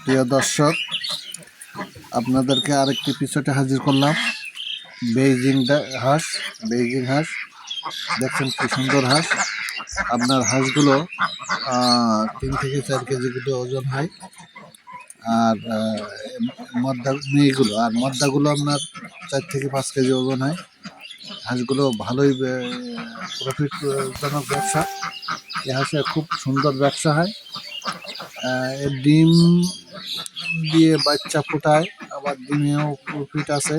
প্রিয় দর্শক, আপনাদেরকে আরেকটি এপিসোডে হাজির করলাম। বেইজিং হাঁস দেখছেন কি সুন্দর হাঁস। আপনার হাঁসগুলো 3 থেকে 4 কেজি করে ওজন হয়। আর মদ্দাগুলো আপনার 4 থেকে 5 কেজি ওজন হয়। হাঁসগুলো ভালোই প্রফিটজনক ব্যবসা। এই হাঁসের খুব সুন্দর ব্যবসা হয়। এর ডিম দিয়ে বাচ্চা ফোটায়, আবার ডিমেও প্রফিট আছে।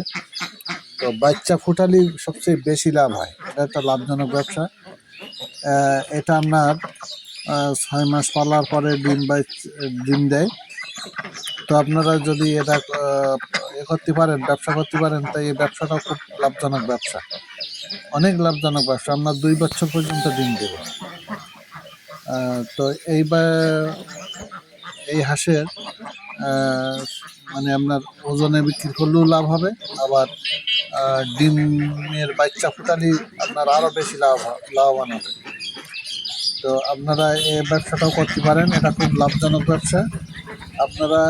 তো বাচ্চা ফোটালেই সবচেয়ে বেশি লাভ হয়। এটা একটা লাভজনক ব্যবসা। এটা আপনার 6 মাস পালার পরে ডিম দেয়। তো আপনারা যদি এটা করতে পারেন, ব্যবসা করতে পারেন, তাই এই ব্যবসাটাও খুব লাভজনক ব্যবসা, অনেক লাভজনক ব্যবসা। আপনার 2 বছর পর্যন্ত ডিম দেবে। তো এই হাঁসের মানে আপনার ওজনে বিক্রি করলেও লাভ হবে, আবার ডিমের বাচ্চা ফুটালে আপনার আরও বেশি লাভবান হবে। তো আপনারা এই ব্যবসাটাও করতে পারেন, এটা খুব লাভজনক ব্যবসা। আপনারা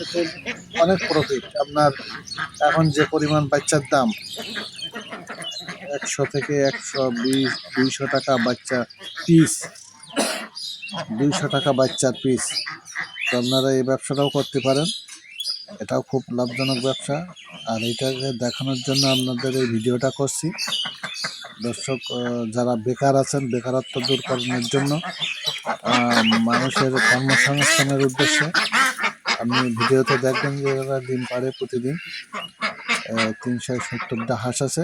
এতে অনেক প্রফিট। আপনার এখন যে পরিমাণ বাচ্চার দাম 100 থেকে 120, 200 টাকা বাচ্চা পিস, 200 টাকা বাচ্চার পিস। তো আপনারা এই ব্যবসাটাও করতে পারেন, এটাও খুব লাভজনক ব্যবসা। আর এটাকে দেখানোর জন্য আপনাদের এই ভিডিওটা করছি। দর্শক যারা বেকার আছেন, বেকারত্ব দূর করানোর জন্য, মানুষের কর্মসংস্থানের উদ্দেশ্যে আপনি ভিডিওতে দেখবেন যে এরা ডিম পাড়ে প্রতিদিন। 370টা হাঁস আছে।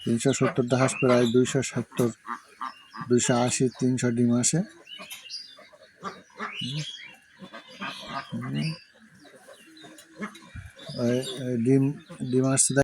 370টা হাঁস প্রায় 270, 280, 300 ডিম আসে। ডিম আসছে।